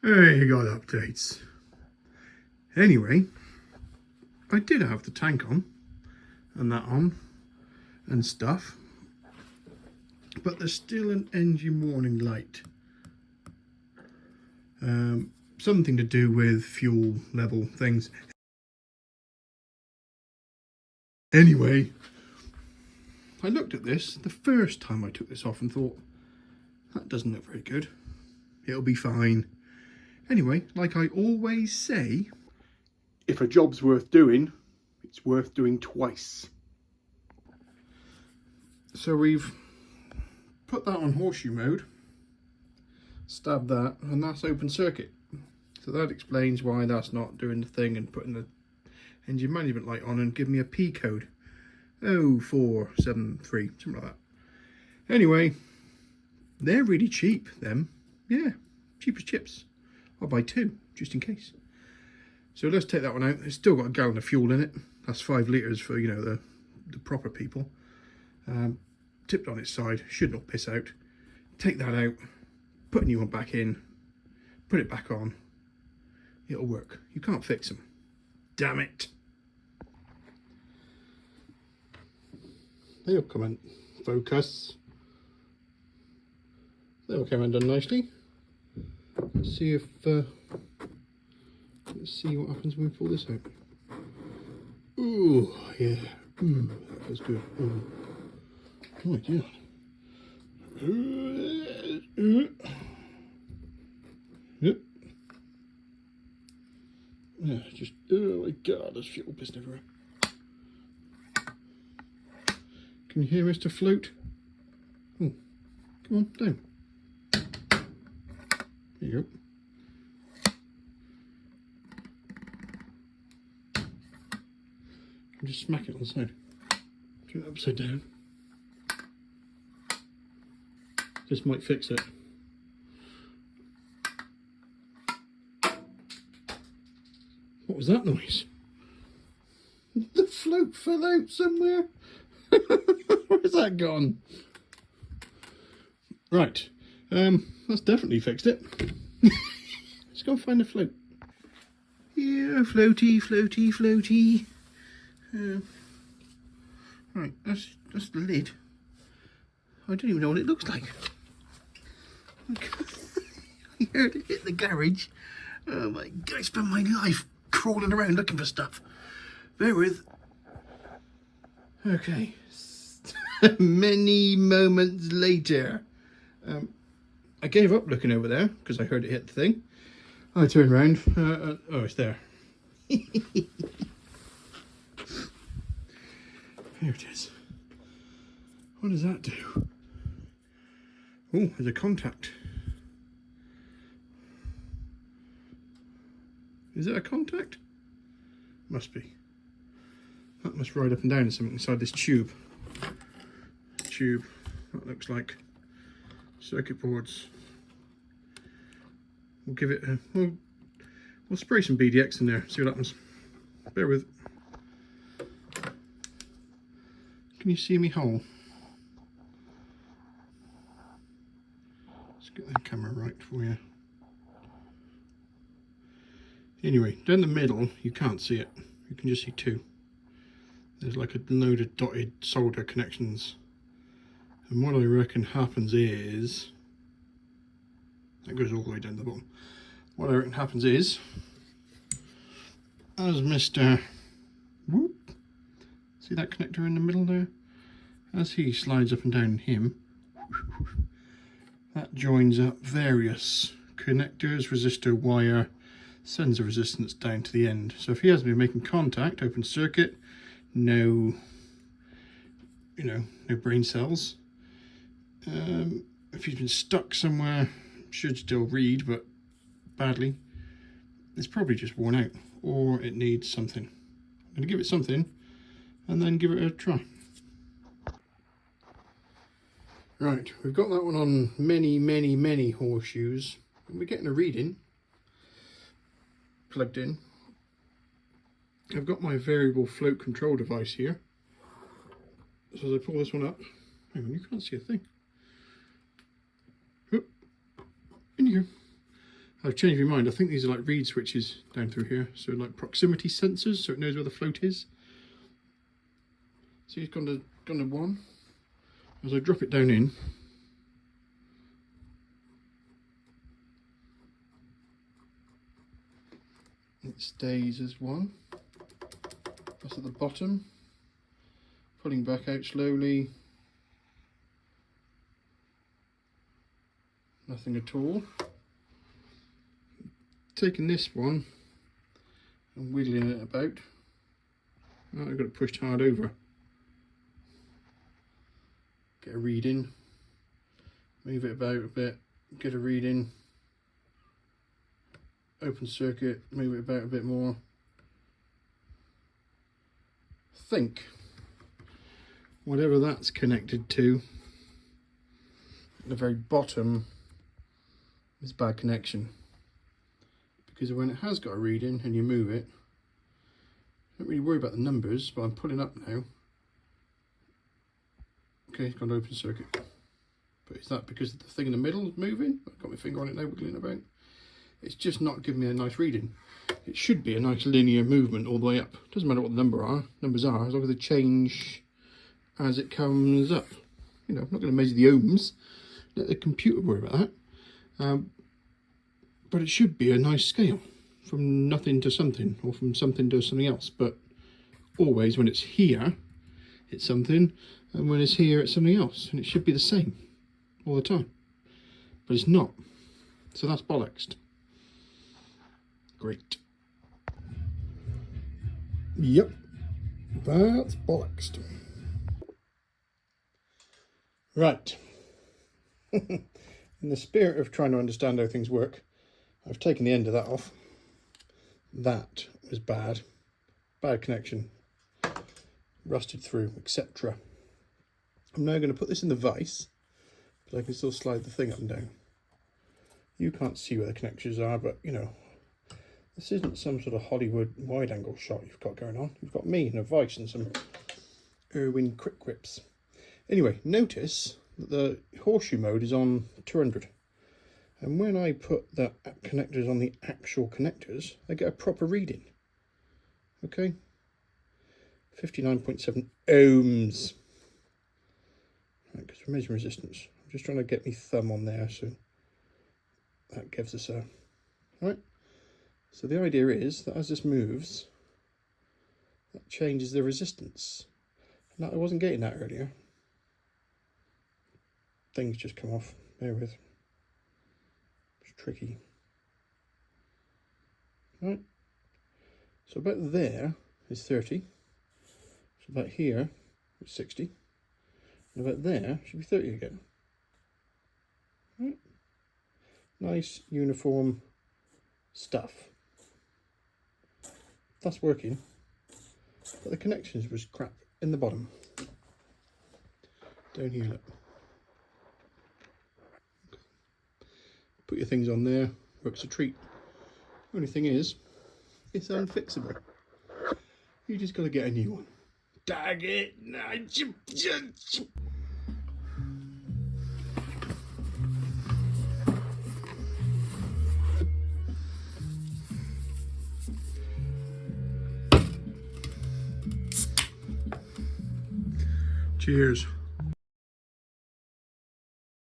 Hey, you got updates. Anyway, I did have the tank on and that on and stuff, but there's still an engine warning light. Something to do with fuel level things. Anyway, I looked at this the first time I took this off and thought, that doesn't look very good. It'll be fine. Anyway, like I always say, if a job's worth doing, it's worth doing twice. So we've put that on horseshoe mode, stabbed that, and that's open circuit. So that explains why that's not doing the thing and putting the engine management light on and giving me a P code. 0463, something like that. Anyway, they're really cheap, them. Yeah, cheap as chips. I'll buy two, just in case. So let's take that one out. It's still got a gallon of fuel in it. That's 5 litres for, you know, the proper people. Tipped on its side, should not piss out. Take that out, put a new one back in, put it back on. It'll work. You can't fix them. Damn it. They'll come and focus. They'll come and done nicely. Let's see if let's see what happens when we pull this out. Ooh, yeah. That feels good. Ooh. Oh my god. Yep. Yeah, just oh my god, there's fuel pissing everywhere. Can you hear Mr. Float? Oh, come on, down. There you go. And just smack it on the side. Turn it upside down. This might fix it. What was that noise? The float fell out somewhere. Where's that gone? Right. That's definitely fixed it. Let's go find the float. Yeah, floaty, floaty, floaty. Right, that's the lid. I don't even know what it looks like. I heard it hit the garage. Oh my god, I spent my life crawling around looking for stuff. Bear with. Okay. Many moments later. I gave up looking over there because I heard it hit the thing. I turned around. Oh, it's there. There it is. What does that do? Oh, there's a contact. Is it a contact? Must be. That must ride up and down something inside this tube. That looks like circuit boards. We'll give it a we'll spray some BDX in there, see what happens. Bear with. Can you see me hole? Let's get the camera right for you. Anyway, down the middle you can't see it. You can just see two. There's like a load of dotted solder connections. And what I reckon happens is, that goes all the way down the bottom. What I reckon happens is, as Mr. Whoop, see that connector in the middle there? As he slides up and down him, that joins up various connectors, resistor, wire, sends the resistance down to the end. So if he hasn't been making contact, open circuit, no, no brain cells. If he's been stuck somewhere, should still read, but badly, it's probably just worn out, or it needs something. I'm going to give it something, and then give it a try. Right, we've got that one on many horseshoes, and we're getting a reading plugged in. I've got my variable float control device here. So as I pull this one up, hang on, you can't see a thing. In you go. I've changed my mind. I think these are like reed switches down through here. So like proximity sensors, so it knows where the float is. See, it's gone to 1. As I drop it down in, it stays as 1. That's at the bottom. Pulling back out slowly. Nothing at all. Taking this one and wiggling it about. Oh, I've got it pushed hard over. Get a reading. Move it about a bit. Get a reading. Open circuit. Move it about a bit more. Think whatever that's connected to at the very bottom is bad connection, because when it has got a reading and you move it, I don't really worry about the numbers, but I'm pulling up now. Okay, it's gone to open circuit. But is that because the thing in the middle is moving? I've got my finger on it now, wiggling about. It's just not giving me a nice reading. It should be a nice linear movement all the way up. Doesn't matter what the numbers are, as long as they change as it comes up. You know, I'm not going to measure the ohms. Let the computer worry about that. But it should be a nice scale from nothing to something, or from something to something else. But always when it's here, it's something, and when it's here, it's something else. And it should be the same all the time. But it's not. So that's bollocks. Great. Yep, that's bollocks. Right. In the spirit of trying to understand how things work, I've taken the end of that off. That was bad. Bad connection. Rusted through, etc. I'm now going to put this in the vise, but I can still slide the thing up and down. You can't see where the connections are, but you know, this isn't some sort of Hollywood wide-angle shot you've got going on. You've got me in a vise and some Irwin quick grips. Anyway, notice that the horseshoe mode is on 200. And when I put the connectors on the actual connectors, I get a proper reading. Okay? 59.7 ohms. Right, because we're measuring resistance. I'm just trying to get my thumb on there, so that gives us a... Right? So the idea is that as this moves, that changes the resistance. Now, I wasn't getting that earlier. Things just come off. Bear with. It's tricky. Right. So about there is 30. So about here is 60. And about there should be 30 again. Right. Nice uniform stuff. That's working, but the connections was crap in the bottom. Down here, look. Put your things on there, works a treat. Only thing is, it's unfixable. You just got to get a new one. Dag it! Cheers.